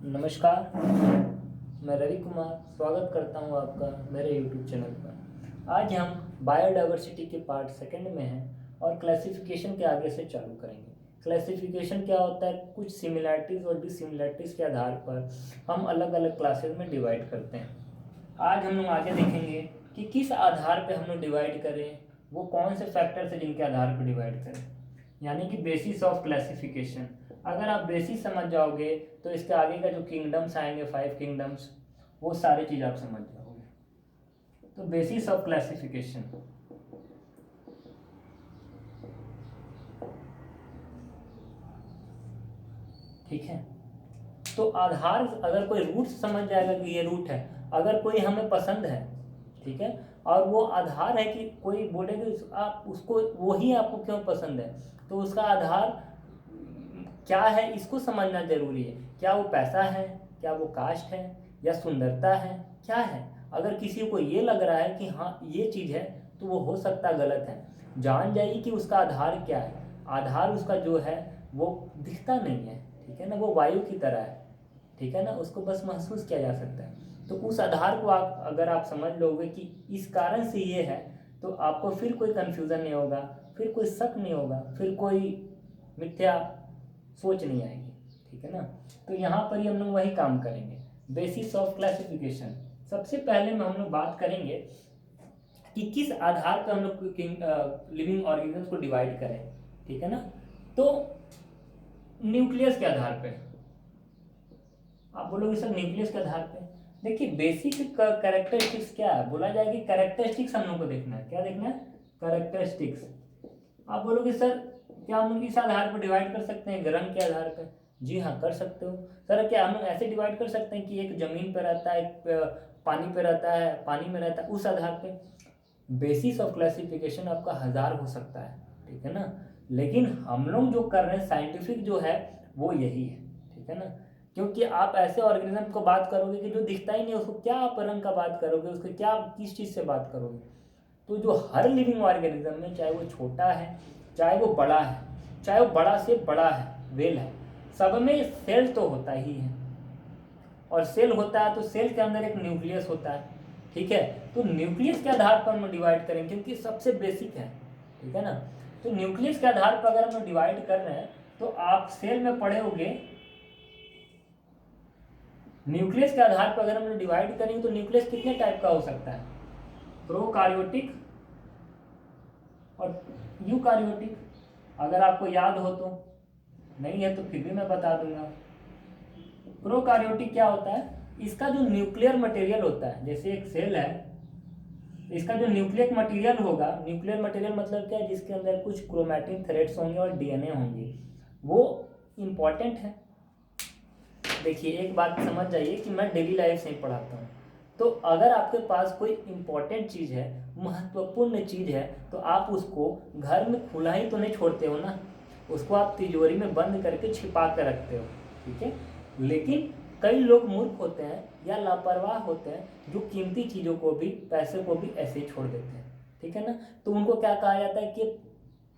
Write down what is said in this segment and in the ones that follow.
नमस्कार, मैं रवि कुमार स्वागत करता हूं आपका मेरे यूट्यूब चैनल पर। आज हम बायोडायवर्सिटी के पार्ट सेकंड में हैं और क्लासिफिकेशन के आगे से चालू करेंगे। क्लासिफिकेशन क्या होता है? कुछ सिमिलैरिटीज़ और डिसिमिलैरिटीज़ के आधार पर हम अलग अलग क्लासेस में डिवाइड करते हैं। आज हम लोग आगे देखेंगे कि किस आधार पर हम लोग डिवाइड करें, वो कौन से फैक्टर्स हैं जिनके आधार पर डिवाइड करें, यानी कि बेसिस ऑफ क्लासिफिकेशन। अगर आप बेसिस समझ जाओगे तो इसके आगे का जो किंगडम्स आएंगे, 5 किंगडम्स, वो सारी चीज़ आप समझ जाओगे। तो बेसिस ऑफ क्लासिफिकेशन, ठीक है। तो आधार, अगर कोई रूट समझ जाएगा कि ये रूट है, अगर कोई हमें पसंद है, ठीक है, और वो आधार है कि कोई बोलेगा आप उसको, वही आपको क्यों पसंद है, तो उसका आधार क्या है इसको समझना जरूरी है। क्या वो पैसा है, क्या वो कास्ट है, या सुंदरता है, क्या है। अगर किसी को ये लग रहा है कि हाँ ये चीज़ है, तो वो हो सकता गलत है। जान जाइए कि उसका आधार क्या है। आधार उसका जो है वो दिखता नहीं है, ठीक है ना, वो वायु की तरह है, ठीक है ना, उसको बस महसूस किया जा सकता है। तो उस आधार को आप अगर आप समझ लोगे कि इस कारण से ये है, तो आपको फिर कोई कन्फ्यूज़न नहीं होगा, फिर कोई शक नहीं होगा, फिर कोई मिथ्या सोच नहीं आएगी, ठीक है ना। तो यहाँ पर ही हम लोग वही काम करेंगे, बेसिस ऑफ क्लासिफिकेशन। सबसे पहले में हम लोग बात करेंगे कि किस आधार पर हम लोग लिविंग ऑर्गेनिजम्स को डिवाइड करें, ठीक है ना। तो न्यूक्लियस के आधार पे आप बोलोगे सर न्यूक्लियस के आधार पे। देखिए बेसिक कैरेक्टरिस्टिक्स क्या है, बोला जाए कि कैरेक्टरिस्टिक्स हम लोग को देखना है। क्या देखना है? कैरेक्टरिस्टिक्स। आप बोलोगे सर क्या हम लोग इस आधार पर डिवाइड कर सकते हैं, रंग के आधार पर? जी हाँ, कर सकते हो। सर क्या हम लोग ऐसे डिवाइड कर सकते हैं कि एक जमीन पर रहता है, एक पानी पे रहता है, पानी में रहता है, उस आधार पे? बेसिस ऑफ क्लासिफिकेशन आपका 1000 हो सकता है, ठीक है ना, लेकिन हम लोग जो कर रहे हैं साइंटिफिक जो है वो यही है, ठीक है ना। क्योंकि आप ऐसे ऑर्गेनिज्म को बात करोगे कि जो दिखता ही नहीं, उसको क्या आप रंग का बात करोगे, उसको क्या किस चीज़ से बात करोगे? तो जो हर लिविंग ऑर्गेनिज्म में, चाहे वो छोटा है चाहे वो बड़ा है, चाहे वो बड़ा से बड़ा है, वेल है, सब में सेल तो होता ही है। और सेल होता है तो सेल के अंदर एक न्यूक्लियस होता है, ठीक है। तो न्यूक्लियस के आधार पर हम डिवाइड करें क्योंकि सबसे बेसिक है, ठीक है ना। तो न्यूक्लियस के आधार पर अगर हम डिवाइड कर रहे हैं तो आप सेल में पढ़े होंगे, न्यूक्लियस के आधार पर अगर हम डिवाइड करेंगे तो न्यूक्लियस कितने टाइप का हो सकता है? प्रोकार्योटिक और यूकार्योटिक। अगर आपको याद हो तो, नहीं है तो फिर भी मैं बता दूंगा। प्रोकार्योटिक क्या होता है? इसका जो न्यूक्लियर मटेरियल होता है, जैसे एक सेल है, इसका जो न्यूक्लियर मटेरियल होगा, न्यूक्लियर मटेरियल मतलब क्या है? जिसके अंदर कुछ क्रोमैटिन थ्रेड्स होंगे और डीएनए होंगे, वो इम्पॉर्टेंट है। देखिए एक बात समझ जाइए कि मैं डेली लाइफ से ही पढ़ाता हूँ, तो अगर आपके पास कोई इम्पोर्टेंट चीज़ है, महत्वपूर्ण चीज़ है, तो आप उसको घर में खुला ही तो नहीं छोड़ते हो ना, उसको आप तिजोरी में बंद करके छिपा कर रखते हो, ठीक है। लेकिन कई लोग मूर्ख होते हैं या लापरवाह होते हैं जो कीमती चीज़ों को भी, पैसे को भी ऐसे ही छोड़ देते हैं, ठीक है ना। तो उनको क्या कहा जाता है कि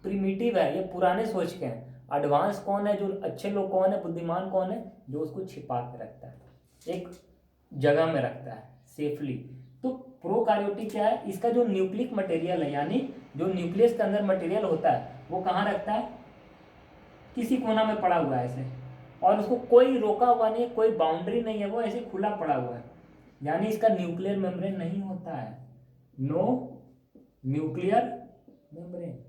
प्रिमिटिव है, ये पुराने सोच के हैं। एडवांस कौन है? जो अच्छे लोग कौन है, बुद्धिमान कौन है? जो उसको छिपा के रखता है, एक जगह में रखता है सेफली। तो प्रोकार्योटिक क्या है? इसका जो न्यूक्लिक मटेरियल है, यानी जो न्यूक्लियस के अंदर मटेरियल होता है, वो कहाँ रखता है? किसी कोना में पड़ा हुआ है ऐसे, और उसको कोई रोका हुआ नहीं है, कोई बाउंड्री नहीं है, वो ऐसे खुला पड़ा हुआ है, यानी इसका न्यूक्लियर मेम्ब्रेन नहीं होता है, नो न्यूक्लियर मेम्ब्रेन।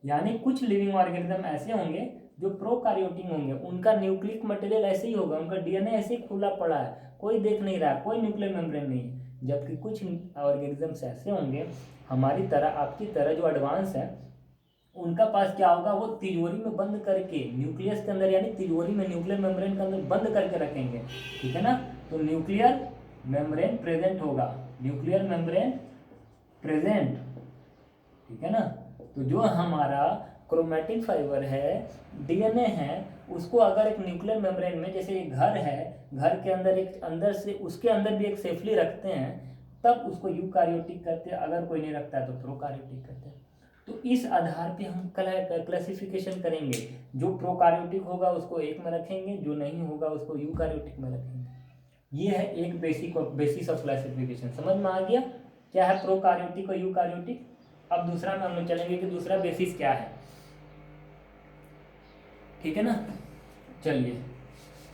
यानी कुछ लिविंग ऑर्गेनिज्म ऐसे होंगे जो प्रोकार्योटिक होंगे, उनका न्यूक्लिक मटेरियल ऐसे ही होगा, उनका डीएनए ऐसे ही खुला पड़ा है, कोई देख नहीं रहा है, कोई न्यूक्लियर मेम्ब्रेन नहीं है। जबकि कुछ ऑर्गेनिजम्स ऐसे होंगे हमारी तरह, आपकी तरह, जो एडवांस है, उनका पास क्या होगा? वो तिजोरी में बंद करके, न्यूक्लियस के अंदर, यानी तिजोरी में न्यूक्लियर मेम्ब्रेन के अंदर बंद करके रखेंगे, ठीक है ना। तो न्यूक्लियर मेम्ब्रेन प्रेजेंट होगा, न्यूक्लियर मेम्ब्रेन प्रेजेंट, ठीक है ना। तो जो हमारा क्रोमैटिन फाइबर है, डीएनए है, उसको अगर एक न्यूक्लियर मेम्ब्रेन में, जैसे एक घर है, घर के अंदर एक, अंदर से उसके अंदर भी एक सेफली रखते हैं, तब उसको यूकार्योटिक कहते हैं। अगर कोई नहीं रखता है तो प्रोकार्योटिक कहते हैं। तो इस आधार पे हम क्लासिफिकेशन करेंगे। जो प्रोकार्योटिक होगा उसको एक में रखेंगे, जो नहीं होगा उसको यूकार्योटिक में रखेंगे। ये है एक बेसिस ऑफ क्लासिफिकेशन। समझ में आ गया क्या है प्रोकार्योटिक और यूकार्योटिक। अब दूसरा में हम लोग चलेंगे कि दूसरा बेसिस क्या है, ठीक है ना। चलिए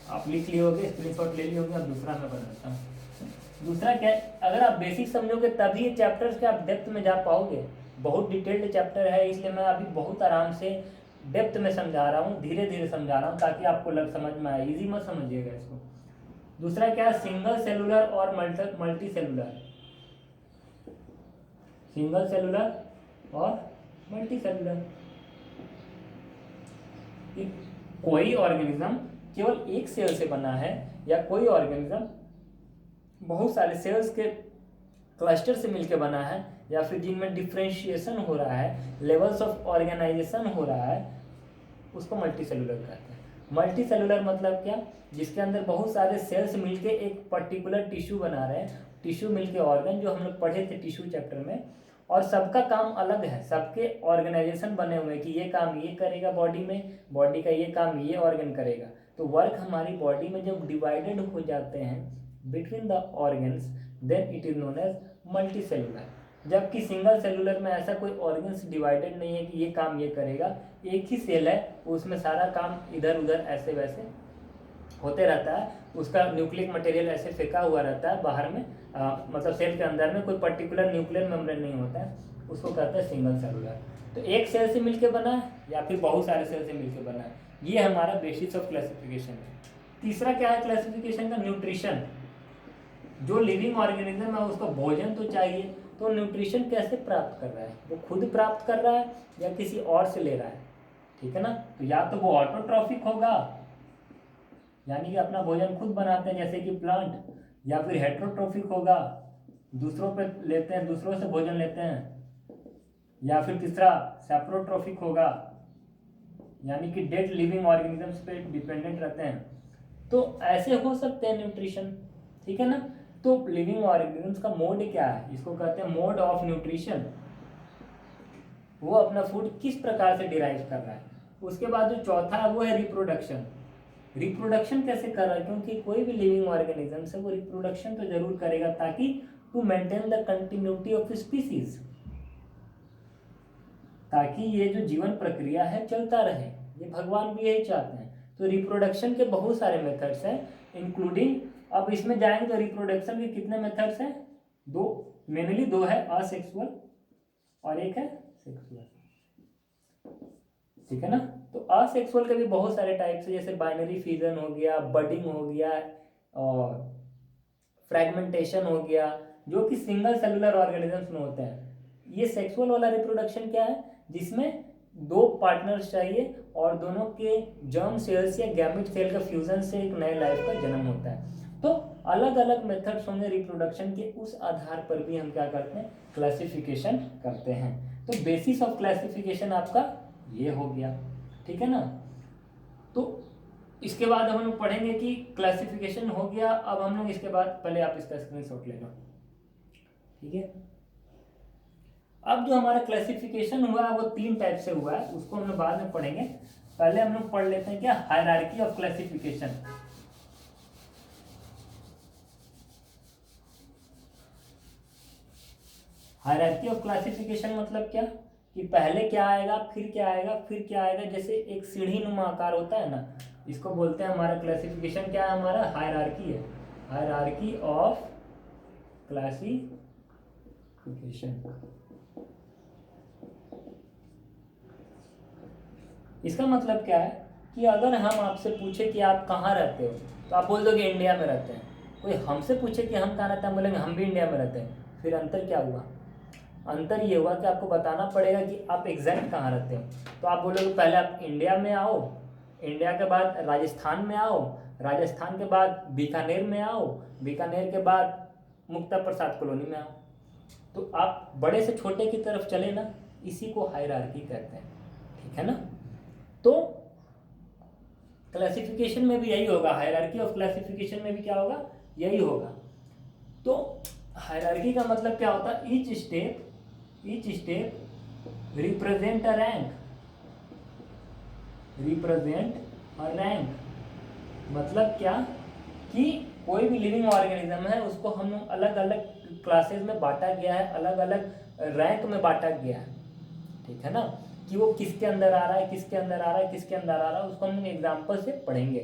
आप लिख लिए होगे, स्क्रीनशॉट ले लिए होंगे। अब दूसरा मैं बनाता हूँ। दूसरा क्या है, अगर आप बेसिक समझोगे तभी ये चैप्टर्स के आप डेप्थ में जा पाओगे। बहुत डिटेल्ड चैप्टर है, इसलिए मैं अभी बहुत आराम से डेप्थ में समझा रहा हूँ, धीरे धीरे समझा रहा हूँ ताकि आपको समझ में आए। इजी मत समझिएगा इसको। दूसरा क्या है, सिंगल सेलुलर और मल्टी सेलुलर। सिंगल सेलुलर और मल्टी सेलुलर। कोई ऑर्गेनिज्म केवल एक सेल से बना है या कोई ऑर्गेनिज्म बहुत सारे सेल्स के क्लस्टर से मिलकर बना है, या फिर जिनमें डिफ्रेंशिएशन हो रहा है, लेवल्स ऑफ ऑर्गेनाइजेशन हो रहा है, उसको मल्टी सेलुलर कहते हैं। मल्टी सेलुलर मतलब क्या, जिसके अंदर बहुत सारे सेल्स मिलके एक पर्टिकुलर टिश्यू बना रहे हैं। टिश्यू मिलके ऑर्गन, जो हम लोग पढ़े थे टिश्यू चैप्टर में, और सबका काम अलग है, सबके ऑर्गेनाइजेशन बने हुए हैं कि ये काम ये करेगा बॉडी में, बॉडी का ये काम ये ऑर्गन करेगा। तो वर्क हमारी बॉडी में जब डिवाइडेड हो जाते हैं between the organs, then it is known as multi cellular. जबकि सिंगल सेलुलर में ऐसा कोई ऑर्गन्स डिवाइडेड नहीं है कि ये काम ये करेगा, एक ही सेल है, उसमें सारा काम इधर उधर ऐसे वैसे होते रहता है। उसका न्यूक्लिक मटेरियल ऐसे फेंका हुआ रहता है बाहर में, मतलब सेल के अंदर में कोई पर्टिकुलर न्यूक्लियर मेम्ब्रेन नहीं होता है, उसको कहते हैं सिंगल सेलुलर। तो एक सेल से मिलकर बना है या फिर बहुत सारे सेल से मिलकर बना है, ये हमारा बेसिस ऑफ क्लासिफिकेशन है। तीसरा क्या है क्लासिफिकेशन का, न्यूट्रिशन। जो लिविंग ऑर्गेनिज्म है उसको भोजन तो चाहिए, तो न्यूट्रिशन कैसे प्राप्त कर रहा है, वो खुद प्राप्त कर रहा है या किसी और से ले रहा है, ठीक है ना। तो या तो वो ऑटोट्रॉफिक होगा, यानी कि अपना भोजन खुद बनाते हैं जैसे कि प्लांट, या फिर हेट्रोट्रॉफिक होगा, दूसरों पे लेते हैं, दूसरों से भोजन लेते हैं, या फिर तीसरा सेप्रोट्रॉफिक होगा, यानी कि डेड लिविंग ऑर्गेनिजम्स पे डिपेंडेंट रहते हैं। तो ऐसे हो सकते हैं न्यूट्रिशन, ठीक है ना। तो लिविंग ऑर्गेनिजम्स का मोड क्या है, इसको कहते हैं मोड ऑफ न्यूट्रिशन। वो अपना फूड किस प्रकार से डिराइव कर रहा है। उसके बाद जो चौथा है वो है रिप्रोडक्शन। रिप्रोडक्शन कैसे कर रहा है, क्योंकि कोई भी लिविंग ऑर्गेनिज्म है वो रिप्रोडक्शन तो जरूर करेगा ताकि to maintain the continuity of species, ताकि ये जो जीवन प्रक्रिया है चलता रहे, ये भगवान भी यही चाहते हैं। तो रिप्रोडक्शन के बहुत सारे मेथड्स हैं, इंक्लूडिंग, अब इसमें जाएंगे तो रिप्रोडक्शन के कितने मेथड्स हैं, दो, मेनली दो है, असेक्सुअल और एक है सेक्सुअल, ठीक है ना। तो असेक्सुअल के भी बहुत सारे टाइप्स है, जैसे बाइनरी फ्यूजन हो गया, बडिंग हो गया और फ्रैगमेंटेशन हो गया, जो कि सिंगल सेलुलर ऑर्गेनिजम्स में होते हैं। ये सेक्सुअल वाला रिप्रोडक्शन क्या है, जिसमें दो पार्टनर्स चाहिए और दोनों के जर्म सेल्स या गैमेट सेल का फ्यूजन से एक नए लाइफ का जन्म होता है। तो अलग अलग मेथड्स होंगे रिप्रोडक्शन के, उस आधार पर भी हम क्या करते हैं, क्लासिफिकेशन करते हैं। तो बेसिस ऑफ क्लासिफिकेशन आपका ये हो गया, ठीक है ना। तो इसके बाद हम लोग पढ़ेंगे कि क्लासिफिकेशन हो गया। अब हम लोग इसके बाद, पहले आप इसका स्क्रीनशॉट ले लो, ठीक है। अब जो हमारा क्लासिफिकेशन हुआ है वो तीन टाइप से हुआ है, उसको हम लोग बाद में पढ़ेंगे। पहले हम लोग पढ़ लेते हैं क्या, hierarchy of classification. Hierarchy of classification मतलब क्या, कि पहले क्या आएगा, फिर क्या आएगा, फिर क्या आएगा, जैसे एक सीढ़ी नुमा आकार होता है ना, इसको बोलते हैं हमारा क्लासिफिकेशन क्या है, हमारा हायरार्की है, हायरार्की ऑफ क्लासिफिकेशन। इसका मतलब क्या है कि अगर हम आपसे पूछे कि आप कहाँ रहते हो, तो आप बोल दोगे इंडिया में रहते हैं। कोई हमसे पूछे कि हम कहाँ रहते हैं, बोलेंगे हम भी इंडिया में रहते हैं। फिर अंतर क्या हुआ, अंतर ये हुआ कि आपको बताना पड़ेगा कि आप एग्जैक्ट कहाँ रहते हो। तो आप बोलोगे पहले आप इंडिया में आओ, इंडिया के बाद राजस्थान में आओ, राजस्थान के बाद बीकानेर में आओ, बीकानेर के बाद मुक्ता प्रसाद कॉलोनी में आओ। तो आप बड़े से छोटे की तरफ चले ना, इसी को हायरार्की कहते हैं, ठीक है ना। तो क्लासिफिकेशन में भी यही होगा, हायरार्की ऑफ क्लासिफिकेशन में भी क्या होगा, यही होगा। तो हायरार्की का मतलब क्या होता है, each step represent a rank, represent a rank मतलब क्या कि कोई भी लिविंग ऑर्गेनिज्म है उसको हम लोग अलग अलग क्लासेस में बांटा गया है, अलग अलग रैंक में बांटा गया है, ठीक है ना, कि वो किसके अंदर आ रहा है, किसके अंदर आ रहा है, किसके अंदर आ रहा है, उसको हम एग्जाम्पल से पढ़ेंगे,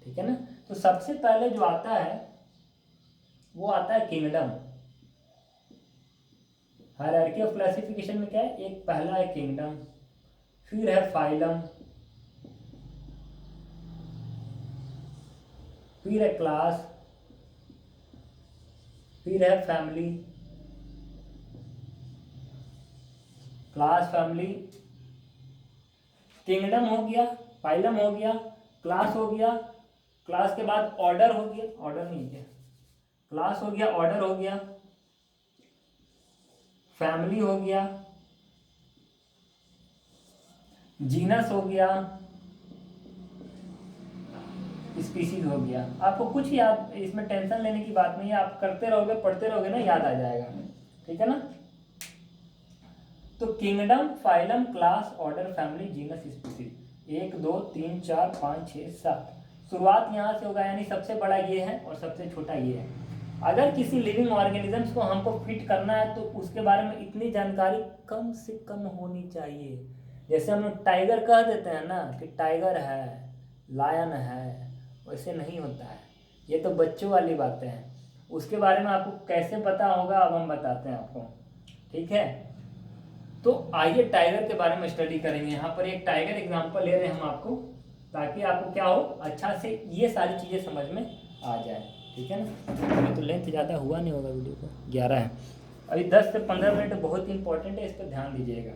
ठीक है ना। तो सबसे पहले जो आता है वो आता है किंगडम। हायरार्की ऑफ क्लासिफिकेशन में क्या है, एक पहला है किंगडम, फिर है फाइलम, फिर है क्लास, फिर है फैमिली, क्लास फैमिली, किंगडम हो गया, फाइलम हो गया, क्लास हो गया, क्लास के बाद ऑर्डर हो गया, ऑर्डर नहीं है, क्लास हो गया, ऑर्डर हो गया, फैमिली हो गया, जीनस हो गया, स्पीसीज हो गया। आपको कुछ याद, इसमें टेंशन लेने की बात नहीं है, आप करते रहोगे पढ़ते रहोगे ना, याद आ जाएगा, ठीक है ना। तो kingdom, phylum, class, order, family, genus, species, 1 2 3 4 5 6 7, शुरुआत यहाँ से होगा, यानी सबसे बड़ा ये है और सबसे छोटा ये है। अगर किसी लिविंग ऑर्गेनिजम्स को हमको फिट करना है तो उसके बारे में इतनी जानकारी कम से कम होनी चाहिए। जैसे हम लोग टाइगर कह देते हैं ना कि टाइगर है, लायन है, वैसे नहीं होता है, ये तो बच्चों वाली बातें हैं। उसके बारे में आपको कैसे पता होगा, अब हम बताते हैं आपको, ठीक है। तो आइए टाइगर के बारे में स्टडी करेंगे। यहाँ पर एक टाइगर एग्जांपल ले रहे हैं हम आपको, ताकि आपको क्या हो, अच्छा से ये सारी चीज़ें समझ में आ जाए, ठीक है ना। अभी तो लेंथ ज़्यादा हुआ नहीं होगा वीडियो को, 11 है, अभी 10 से 15 मिनट बहुत इंपॉर्टेंट है, इस पर ध्यान दीजिएगा।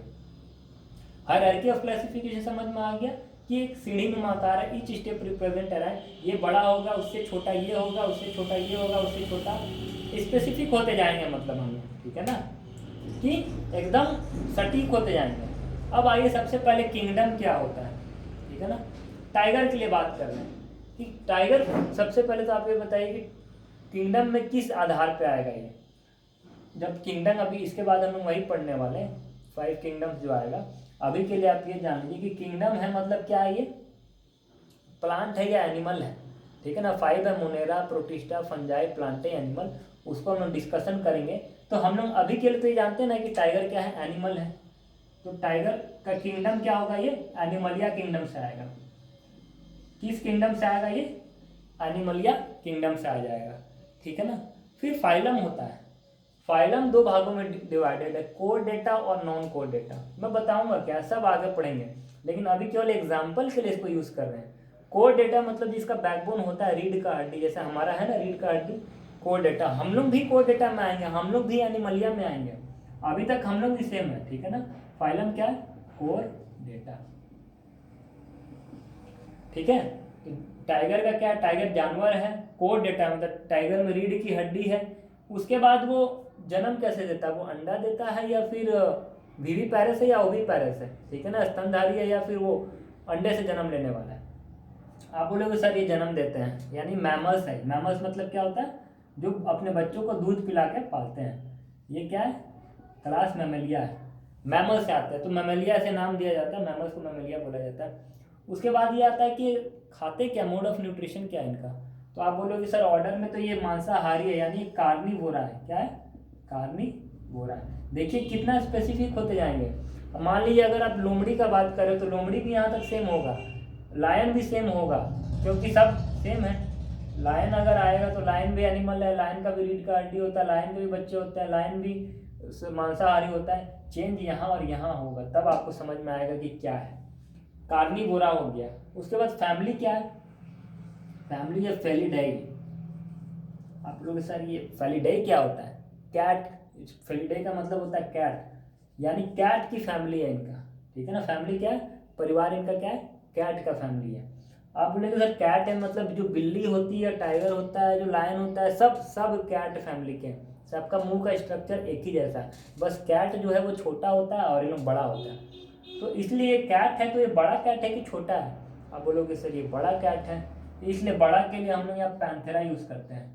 हायरार्की ऑफ क्लासिफिकेशन समझ में आ गया कि एक सीढ़ी में आकार है, ईच स्टेप रिप्रेजेंट है, ये बड़ा होगा, उससे छोटा ये होगा, उससे छोटा ये होगा, उससे छोटा, स्पेसिफिक होते जाएंगे, मतलब हम लोग, ठीक है ना, कि एकदम सटीक होते जाएंगे। अब आइए सबसे पहले किंगडम क्या होता है, ठीक है ना। टाइगर के लिए बात कर रहे हैं कि टाइगर, सबसे पहले तो आप ये बताइए कि किंगडम में किस आधार पे आएगा ये। जब किंगडम, अभी इसके बाद हम लोग वही पढ़ने वाले हैं, 5 किंगडम्स जो आएगा। अभी के लिए आप ये जान लीजिए कि किंगडम है मतलब क्या है, ये प्लांट है या एनिमल है, ठीक है ना। 5 है Monera, protista, fungi, Plantae, animal, उसको हम लोग डिस्कशन करेंगे। तो हम लोग अभी के लिए तो ये जानते हैं ना कि टाइगर क्या है, एनिमल है। तो टाइगर का किंगडम क्या होगा, ये एनिमलिया किंगडम से आएगा। किस किंगडम से आएगा ये, एनिमलिया किंगडम से आ जाएगा, ठीक है ना। फिर फाइलम होता है, फाइलम 2 भागों में डिवाइडेड है, कोर डेटा और नॉन कोर डेटा। मैं बताऊंगा क्या, सब आगे पढ़ेंगे, लेकिन अभी केवल एग्जाम्पल के लिए इसको यूज कर रहे हैं। कोर डेटा मतलब जिसका बैकबोन होता है रीढ़ का हड्डी, जैसे हमारा है ना रीढ़ का हड्डी, कोर डेटा। हम लोग भी कोर डेटा में आएंगे, हम लोग भी एनिमलिया में आएंगे, अभी तक हम लोग भी सेम है, ठीक है ना। फाइलम क्या है, कोर डेटा, ठीक है। तो टाइगर का क्या है, टाइगर जानवर है, कोर डेटा मतलब टाइगर में रीढ़ की हड्डी है। उसके बाद वो जन्म कैसे देता है, वो अंडा देता है या फिर वीवी पैरस है या ओवी पैरस है, ठीक है ना, स्तनधारी है या फिर वो अंडे से जन्म लेने वाला है। आप बोलोगे सर ये जन्म देते हैं, यानी मैमल्स है। मैमल्स मतलब क्या होता है, जो अपने बच्चों को दूध पिला के पालते हैं, ये क्या है, क्लास मैमेलिया है, मैमल से आता है, तो मैमेलिया से नाम दिया जाता है, मैमल्स को मैमेलिया बोला जाता है। उसके बाद ये आता है कि खाते क्या, मोड ऑफ न्यूट्रिशन क्या है इनका। तो आप बोलोगे सर ऑर्डर में तो ये मांसाहारी है, यानी कार्निवोरा है, क्या है, कार्निवोरा है। देखिए कितना स्पेसिफिक होते जाएंगे। मान लीजिए अगर आप लोमड़ी का बात करें तो लोमड़ी भी यहाँ तक सेम होगा, लायन भी सेम होगा, क्योंकि सब सेम है। लायन अगर आएगा तो लायन भी एनिमल है, लायन का भी रीढ़ का हड्डी होता है, लायन के भी बच्चे होते हैं, लायन भी मांसाहारी होता है। चेंज यहाँ और यहाँ होगा, तब आपको समझ में आएगा कि क्या है, कार्निवोरा हो गया। उसके बाद फैमिली क्या है, फैमिली है फेलिडाई। आप लोग सर ये फेलिडाई क्या होता है, कैट, फेलिडाई का मतलब होता है कैट, यानी कैट की फैमिली है इनका, ठीक है ना। फैमिली क्या है, परिवार इनका क्या है, कैट का फैमिली है। आप बोलेंगे सर कैट है मतलब जो बिल्ली होती है, टाइगर होता है, जो लायन होता है, सब कैट फैमिली के हैं, सबका मुंह का स्ट्रक्चर एक ही जैसा है, बस कैट जो है वो छोटा होता है और ये लोग बड़ा होता है। तो इसलिए कैट है, तो ये बड़ा कैट है कि छोटा है। आप बोलोगे सर ये बड़ा कैट है, तो इसलिए बड़ा के लिए हम लोग यहाँ पैंथेरा यूज करते हैं।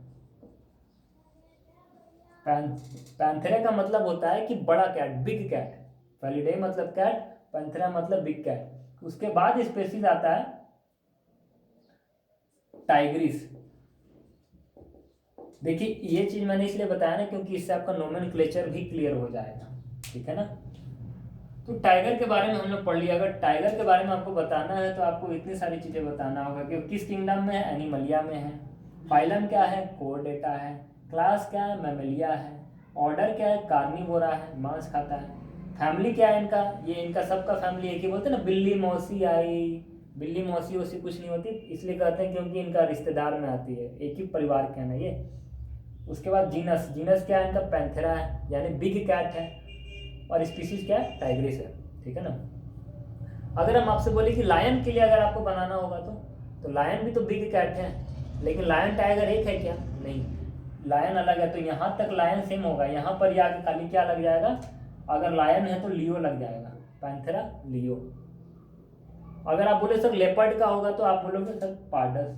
पैंथेरा का मतलब होता है कि बड़ा कैट, बिग कैट, फेलिडे मतलब कैट, पैंथेरा मतलब बिग कैट। उसके बाद स्पेसीज आता है टाइग्रिस। देखिए ये चीज मैंने इसलिए बताया ना क्योंकि इससे आपका नोमेनक्लेचर भी क्लियर हो जाएगा, ठीक है ना। तो टाइगर के बारे में हम लोग पढ़ लिया। अगर टाइगर के बारे में आपको बताना है तो आपको इतनी सारी चीजें बताना होगा कि किस किंगडम में है, एनिमलिया में है, फाइलम क्या है, कोरडेटा है, क्लास क्या है, मैमेलिया है, ऑर्डर क्या है, कार्निवोरा है, मांस खाता है, फैमिली क्या है इनका, ये इनका सबका फैमिली एक ही बोलते हैं ना, बिल्ली मौसी आई, बिल्ली मौसी वैसी कुछ नहीं होती, इसलिए कहते हैं क्योंकि इनका रिश्तेदार में आती है, एक ही परिवार के हैं ना ये। उसके बाद जीनस, जीनस क्या है इनका, पैंथेरा है यानी बिग कैट है, और स्पीसीज क्या है, टाइग्रिस है, ठीक है ना। अगर हम आपसे बोले कि लायन के लिए अगर आपको बनाना होगा तो लायन भी तो बिग कैट है, लेकिन लायन टाइगर एक है क्या, नहीं, लायन अलग है। तो यहाँ तक लायन सेम होगा, यहाँ पर ये आगे खाली क्या लग जाएगा, अगर लायन है तो लियो लग जाएगा, पैंथेरा लियो। अगर आप बोले सर लेपर्ड का होगा तो आप बोलोगे सर पार्डस,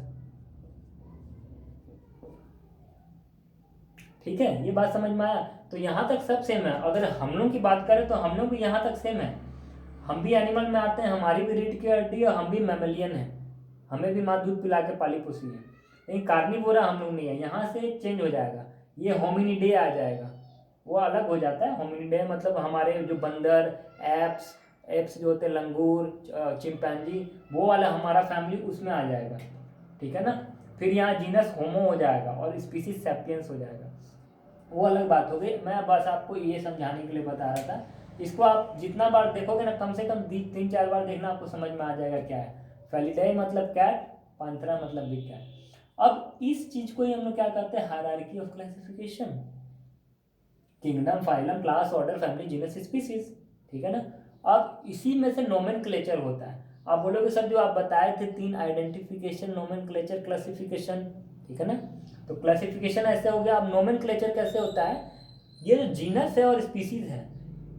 ठीक है, ये बात समझ में आया। तो यहाँ तक सब सेम है। अगर हम लोग की बात करें तो हम लोग भी यहाँ तक सेम है, हम भी एनिमल में आते हैं, हमारी भी रीढ़ की हड्डी है, हम भी मैमेलियन है, हमें भी माँ दूध पिला के पाली पोसी है, लेकिन कार्निवोरा हम लोग नहीं है। यहाँ से चेंज हो जाएगा, ये होमिनिडे आ जाएगा, वो अलग हो जाता है। होमिनिडे मतलब हमारे जो बंदर, एप्स, एप्स जो होते हैं, लंगूर, चिंपैंजी, वो वाला हमारा फैमिली उसमें आ जाएगा, ठीक है ना। फिर यहाँ जीनस होमो हो जाएगा और स्पीसीज सैपियंस हो जाएगा, वो अलग बात हो गई। मैं बस आपको ये समझाने के लिए बता रहा था। इसको आप जितना बार देखोगे ना, कम से कम 3-4 बार देखना, आपको समझ में आ जाएगा क्या है। फेलिडाई मतलब कैट, पैंथेरा मतलब बिग कैट। अब इस चीज को ही हम लोग क्या कहते हैं, hierarchy of classification, kingdom, phylum, class, order, family, genus, species, ठीक है ना। अब इसी में से नोमेनक्लेचर होता है। आप बोलोगे सर जो आप बताए थे 3 आइडेंटिफिकेशन, नोमेनक्लेचर, क्लासिफिकेशन, ठीक है ना। तो क्लासिफिकेशन ऐसे हो गया। अब नोमेनक्लेचर कैसे होता है, ये जो जीनस है और स्पीसीज है,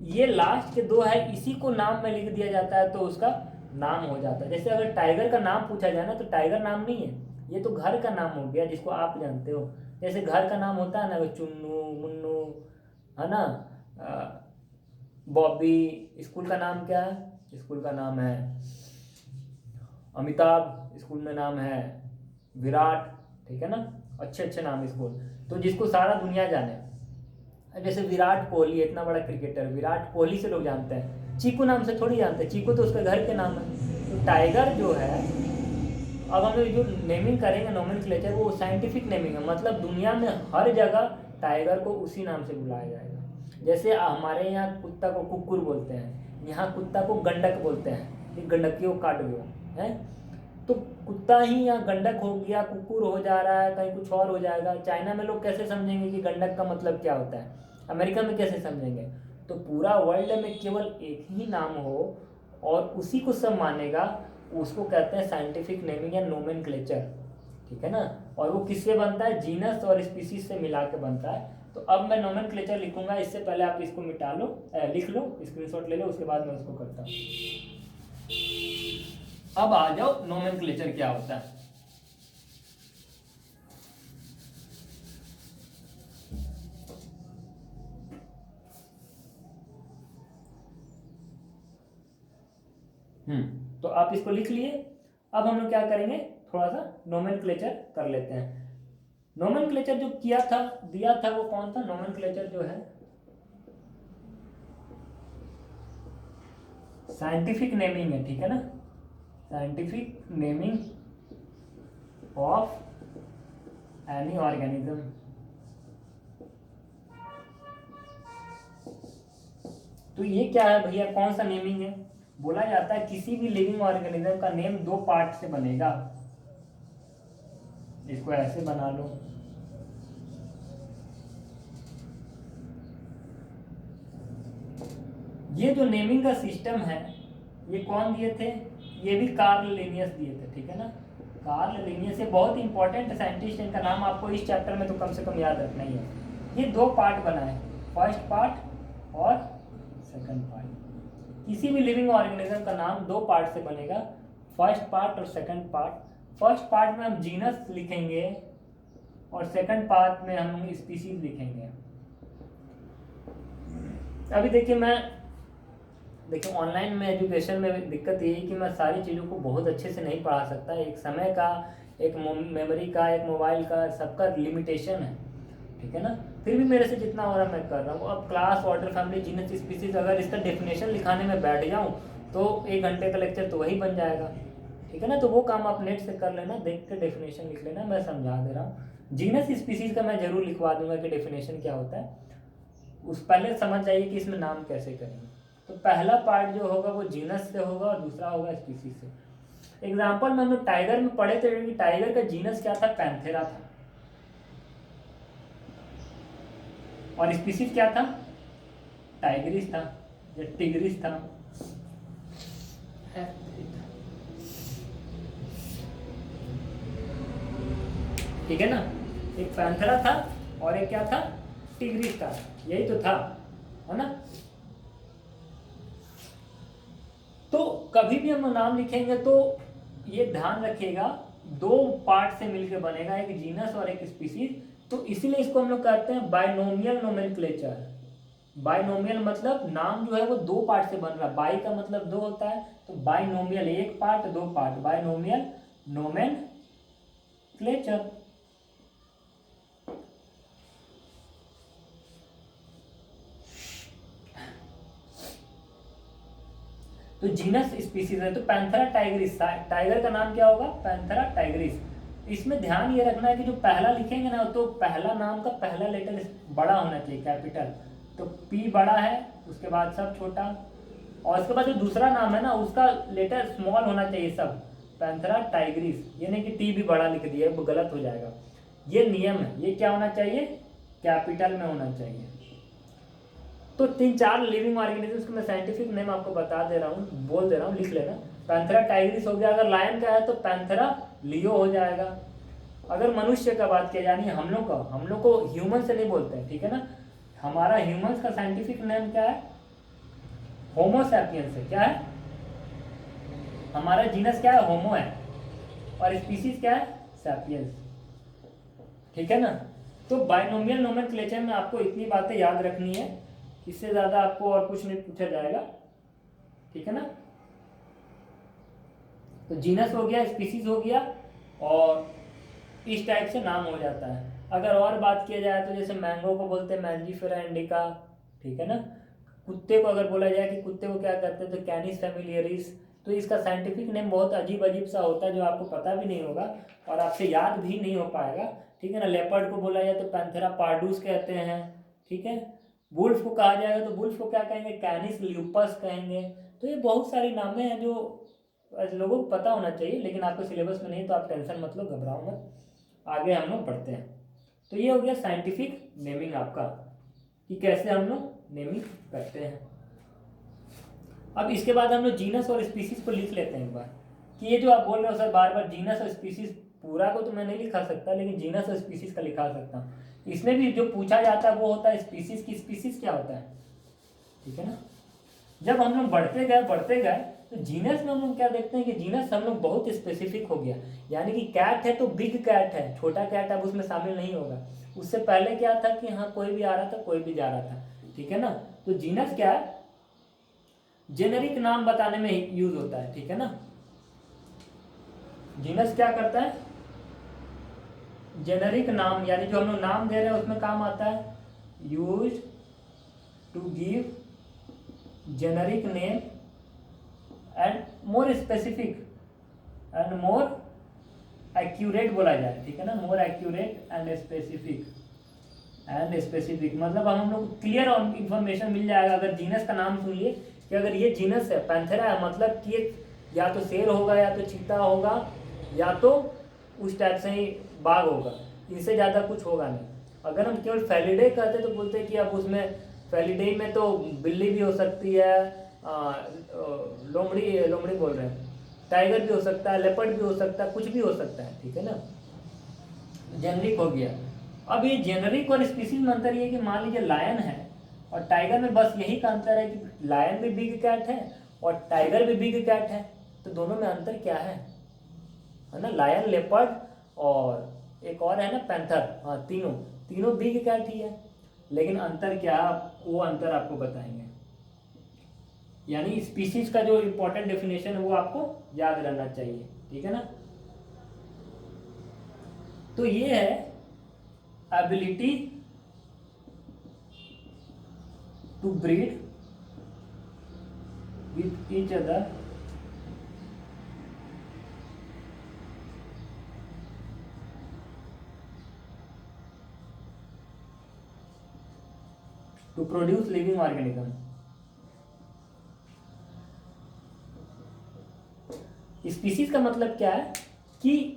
ये लास्ट के 2 है, इसी को नाम में लिख दिया जाता है तो उसका नाम हो जाता है। जैसे अगर टाइगर का नाम पूछा जाए ना तो टाइगर नाम नहीं है, ये तो घर का नाम हो गया जिसको आप जानते हो। जैसे घर का नाम होता है ना, चुन्नू, मुन्नू, है ना, बॉबी। स्कूल का नाम क्या है, स्कूल का नाम है अमिताभ, स्कूल में नाम है विराट, ठीक है ना, अच्छे अच्छे नाम स्कूल, तो जिसको सारा दुनिया जाने। जैसे विराट कोहली, इतना बड़ा क्रिकेटर, विराट कोहली से लोग जानते हैं, चीकू नाम से थोड़ी जानते हैं, चीकू तो उसका घर के नाम है। तो टाइगर जो है, अब हम लोग जो नेमिंग करेंगे नोमेनक्लेचर, वो साइंटिफिक नेमिंग है, मतलब दुनिया में हर जगह टाइगर को उसी नाम से बुलाया जाएगा। जैसे हमारे यहाँ कुत्ता को कुक्कुर बोलते हैं, यहाँ कुत्ता को गंडक बोलते हैं, कि गंडकियों काट गयो है, तो कुत्ता ही यहाँ गंडक हो गया, कुकुर हो जा रहा है, कहीं कुछ और हो जाएगा। चाइना में लोग कैसे समझेंगे कि गंडक का मतलब क्या होता है, अमेरिका में कैसे समझेंगे। तो पूरा वर्ल्ड में केवल एक ही नाम हो और उसी को सब मानेगा, उसको कहते हैं साइंटिफिक नेमिंग या नोमेनक्लेचर, ठीक है ना। और वो किससे बनता है, जीनस और स्पीसीज से मिला के बनता है। तो अब मैं नोमेनक्लेचर लिखूंगा, इससे पहले आप इसको मिटा लो, लिख लो, स्क्रीनशॉट ले लो, उसके बाद मैं उसको करता हूँ। अब आ जाओ नोमेनक्लेचर क्या होता है। तो आप इसको लिख लिए। अब हम लोग क्या करेंगे, थोड़ा सा नोमेनक्लेचर कर लेते हैं। नोमेनक्लेचर जो किया था, दिया था, वो कौन था, नोमेनक्लेचर जो है साइंटिफिक नेमिंग है, ठीक है ना, scientific naming of any organism. तो ये क्या है भैया, कौन सा नेमिंग है, बोला जाता है किसी भी लिविंग ऑर्गेनिज्म का नेम 2 पार्ट से बनेगा। इसको ऐसे बना लो, ये जो नेमिंग का सिस्टम है, ये कौन दिए थे, ये भी कार्ल लिनियस दिए थे, ठीक है ना। कार्ल लिनियस, ये बहुत इंपॉर्टेंट साइंटिस्ट, इनका नाम आपको इस चैप्टर में तो कम से कम याद रखना ही है। ये 2 पार्ट बनाए, फर्स्ट पार्ट और सेकंड पार्ट। किसी भी लिविंग ऑर्गेनिज्म का नाम 2 पार्ट से बनेगा, फर्स्ट पार्ट और सेकंड पार्ट। फर्स्ट पार्ट में हम जीनस लिखेंगे और सेकंड पार्ट में हम स्पीसीज लिखेंगे। अभी देखिए मैं देखिए ऑनलाइन में एजुकेशन में दिक्कत ये है कि मैं सारी चीज़ों को बहुत अच्छे से नहीं पढ़ा सकता, एक समय का, एक मेमोरी का, एक मोबाइल का, सबका लिमिटेशन है, ठीक है ना। फिर भी मेरे से जितना हो रहा है मैं कर रहा हूँ। अब class, order, family, genus, species, अगर इसका डेफिनेशन लिखाने में बैठ जाऊँ तो 1 घंटे का लेक्चर तो वही बन जाएगा, ठीक है ना। तो वो काम आप नेट से कर लेना, देख के डेफिनेशन लिख लेना, मैं समझा दे रहा हूँ। जीनस स्पीसीज का मैं जरूर लिखवा दूंगा कि डेफिनेशन क्या होता है, उस पहले समझ जाइए कि इसमें नाम कैसे करेंगे। तो पहला पार्ट जो होगा वो जीनस से होगा और दूसरा होगा स्पीसीज से। एग्जाम्पल में हम लोग टाइगर में पढ़े थे कि टाइगर का जीनस क्या था, पैंथेरा था, और स्पीसीज क्या था, टाइगरिस था या टिग्रिस था। ठीक है ना, एक पैंथेरा था और एक क्या था, टिग्रिस था, यही तो था, है ना। तो कभी भी हम नाम लिखेंगे तो ये ध्यान रखिएगा 2 पार्ट से मिलकर बनेगा, एक जीनस और एक स्पीसीज। तो इसीलिए इसको हम लोग कहते हैं बाइनोमियल नोमेनक्लेचर। बाइनोमियल मतलब नाम जो है वो 2 पार्ट से बन रहा है, बाई का मतलब 2 होता है, तो binomial 1 part 2 part, binomial nomenclature. तो जीनस स्पीसीज है तो पैंथेरा टाइग्रिस, टाइगर का नाम क्या होगा, पैंथेरा टाइग्रिस। इसमें ध्यान ये रखना है कि जो पहला लिखेंगे ना तो पहला नाम का पहला लेटर बड़ा होना चाहिए, कैपिटल। तो पी बड़ा है, उसके बाद सब छोटा, और उसके बाद जो दूसरा नाम है ना उसका लेटर स्मॉल होना चाहिए सब, पैंथेरा टाइग्रिस। ये नहीं कि टी भी बड़ा लिख दिया, वो गलत हो जाएगा। ये नियम है, ये क्या होना चाहिए, कैपिटल में होना चाहिए। तो 3-4 लिविंग ऑर्गेनिजम्स को मैं साइंटिफिक नेम आपको बता दे रहा हूँ, बोल दे रहा हूँ, लिख लेना। पैंथेरा टाइग्रिस हो गया, अगर लायन का है तो पैंथेरा लियो हो जाएगा। अगर मनुष्य का बात किया यानी हम लोग को ह्यूमन से नहीं बोलते हैं, ठीक है ना। हमारा ह्यूमंस का साइंटिफिक नेम क्या है, होमो सैपियंस है। क्या है हमारा जीनस, क्या है, होमो है, और स्पीसीज क्या है, सैपियंस, ठीक है ना। तो बाइनोमियल नोमेनक्लेचर में आपको इतनी बातें याद रखनी है, इससे ज्यादा आपको और कुछ नहीं पूछा जाएगा, ठीक है ना। तो जीनस हो गया, स्पीसीज हो गया, और इस टाइप से नाम हो जाता है। अगर और बात किया जाए तो जैसे मैंगो को बोलते हैं मैंजीफेरा इंडिका, ठीक है ना। कुत्ते को अगर बोला जाए कि कुत्ते को क्या कहते हैं तो कैनिस फैमिलियरिस। तो इसका साइंटिफिक नेम बहुत अजीब अजीब सा होता है जो आपको पता भी नहीं होगा और आपसे याद भी नहीं हो पाएगा, ठीक है ना। लेपर्ड को बोला जाए तो पैंथेरा पार्डूस कहते हैं, ठीक है। वुल्फ को कहा जाएगा तो वुल्फ को क्या कहेंगे, कैनिस ल्यूपस कहेंगे। तो ये बहुत सारी नामें हैं जो लोगों को पता होना चाहिए, लेकिन आपको सिलेबस में नहीं तो आप टेंशन मत लो, घबराओ मत, आगे हम लोग बढ़ते हैं। तो ये हो गया साइंटिफिक नेमिंग आपका, कि कैसे हम लोग नेमिंग करते हैं। अब इसके बाद हम लोग जीनस और स्पीसीज को लिख लेते हैं एक बार, कि ये जो आप बोल रहे हो सर बार बार जीनस और स्पीसीज, पूरा को तो मैं नहीं लिखा सकता लेकिन जीनस और स्पीसीज का लिखा सकता हूँ। इसमें भी जो पूछा जाता है वो होता है स्पीसीज की, स्पीसीज क्या होता है, ठीक है ना। जब हम लोग बढ़ते गए तो जीनस में हम लोग क्या देखते हैं कि जीनस हम लोग बहुत स्पेसिफिक हो गया, यानी कि कैट है तो बिग कैट है, छोटा कैट अब उसमें शामिल नहीं होगा। उससे पहले क्या था कि हाँ कोई भी आ रहा था कोई भी जा रहा था, ठीक है ना। तो जीनस क्या है, जेनेरिक नाम बताने में यूज होता है, ठीक है ना। जीनस क्या करता है, जेनेरिक नाम, यानी जो हम लोग नाम दे रहे हैं उसमें काम आता है, use to give generic name and more specific and more accurate बोला जाए, ठीक है ना। मोर एक्यूरेट एंड स्पेसिफिक मतलब हम लोग क्लियर इंफॉर्मेशन मिल जाएगा। अगर जीनस का नाम सुन लिए कि अगर ये जीनस है पैंथेरा है, मतलब कि या तो शेर होगा या तो चीता होगा या तो उस टाइप से ही बाघ होगा, इससे ज़्यादा कुछ होगा नहीं। अगर हम केवल फैलिडे कहते तो बोलते कि अब उसमें फैलिडे में तो बिल्ली भी हो सकती है, लोमड़ी बोल रहे हैं, टाइगर भी हो सकता है, लेपर्ड भी हो सकता है, कुछ भी हो सकता है, ठीक है ना। जेनरिक हो गया। अब ये जेनरिक और स्पीसीज में अंतर ये है कि मान लीजिए लायन है और टाइगर में बस यही का अंतर है कि लायन भी बिग कैट है और टाइगर भी बिग कैट है। तो दोनों में अंतर क्या है ना, लायन, लेपर्ड और एक और है ना पैंथर, हाँ तीनों बिग कैट ही है। लेकिन अंतर क्या, वो अंतर आपको बताएंगे। यानी स्पीसीज का जो इम्पोर्टेंट डेफिनेशन है वो आपको याद रहना चाहिए, ठीक है ना। तो ये है ability to breed with each other to produce living organism. Species का मतलब क्या है कि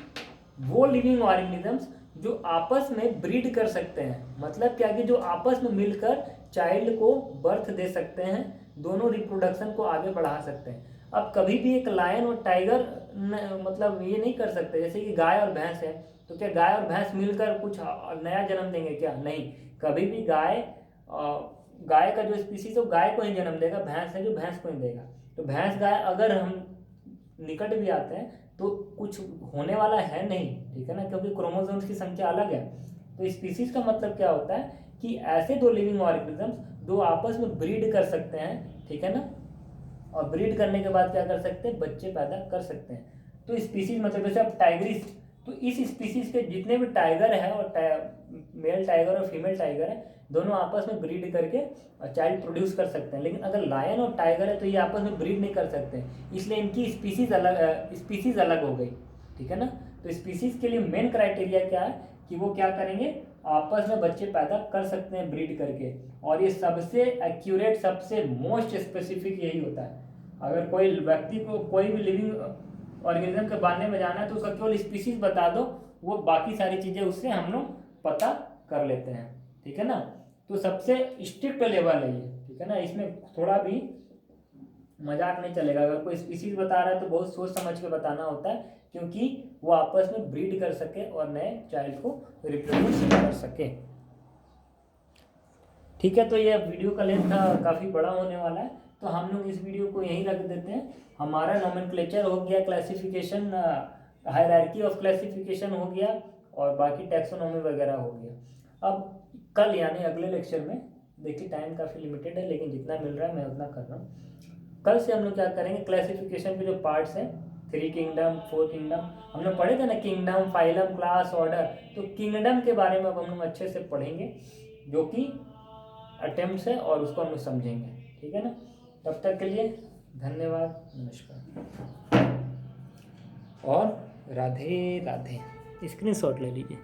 वो लिविंग ऑर्गेनिजम्स जो आपस में ब्रीड कर सकते हैं, मतलब क्या कि जो आपस में मिलकर चाइल्ड को बर्थ दे सकते हैं, दोनों रिप्रोडक्शन को आगे बढ़ा सकते हैं। अब कभी भी एक लायन और टाइगर मतलब ये नहीं कर सकते, जैसे कि गाय और भैंस है, तो क्या गाय और भैंस मिलकर कुछ नया जन्म देंगे क्या? नहीं। कभी भी गाय का जो स्पीसीज है वो गाय को ही जन्म देगा, भैंस है जो भैंस को ही देगा। तो भैंस गाय अगर हम निकट भी आते हैं तो कुछ होने वाला है नहीं, ठीक है ना, क्योंकि क्रोमोसोम्स की संख्या अलग है। तो स्पीसीज का मतलब क्या होता है कि ऐसे दो लिविंग ऑर्गेनिजम्स दो आपस में ब्रीड कर सकते हैं, ठीक है ना, और ब्रीड करने के बाद क्या कर सकते हैं, बच्चे पैदा कर सकते हैं। तो स्पीसीज मतलब जैसे अब टाइग्रिस, तो इस स्पीसीज के जितने भी टाइगर है और मेल टाइगर और फीमेल टाइगर है, दोनों आपस में ब्रीड करके चाइल्ड प्रोड्यूस कर सकते हैं। लेकिन अगर लायन और टाइगर है तो ये आपस में ब्रीड नहीं कर सकते, इसलिए इनकी स्पीसीज अलग हो गई, ठीक है ना। तो स्पीसीज के लिए मेन क्राइटेरिया क्या है कि वो क्या करेंगे, आपस में बच्चे पैदा कर सकते हैं ब्रीड करके। और ये सबसे एक्यूरेट, सबसे मोस्ट स्पेसिफिक यही होता है। अगर कोई व्यक्ति को कोई भी लिविंग ऑर्गेनिज्म के बारे में जाना है तो उसका केवल स्पीसीज बता दो, वो बाकी सारी चीज़ें उससे हम लोग पता कर लेते हैं, ठीक है ना। तो सबसे स्ट्रिक्ट लेवल है ये, ठीक है ना, इसमें थोड़ा भी मजाक नहीं चलेगा। अगर कोई स्पीसीज बता रहा है तो बहुत सोच समझ के बताना होता है, क्योंकि वो आपस में ब्रीड कर सके और नए चाइल्ड को रिप्रोड्यूस कर सके, ठीक है। तो ये वीडियो का लेंथ काफ़ी बड़ा होने वाला है, तो हम लोग इस वीडियो को यहीं रख देते हैं। हमारा नोमेनक्लेचर हो गया, क्लासिफिकेशन, हायरार्की ऑफ क्लासिफिकेशन हो गया, और बाकी टैक्सोनॉमी वगैरह हो गया। अब कल यानी अगले लेक्चर में, देखिए टाइम काफ़ी लिमिटेड है लेकिन जितना मिल रहा है मैं उतना कर रहा हूँ। कल से हम लोग क्या करेंगे, क्लासिफिकेशन के जो पार्ट्स हैं, 3 किंगडम 4 किंगडम, हम लोग पढ़े थे ना, किंगडम, फाइलम, क्लास, ऑर्डर। तो किंगडम के बारे में अब हम लोग अच्छे से पढ़ेंगे, जो कि अटेम्प्ट है, और उसको हम लोग समझेंगे, ठीक है ना। तब तक के लिए धन्यवाद, नमस्कार और राधे राधे। स्क्रीनशॉट ले लीजिए।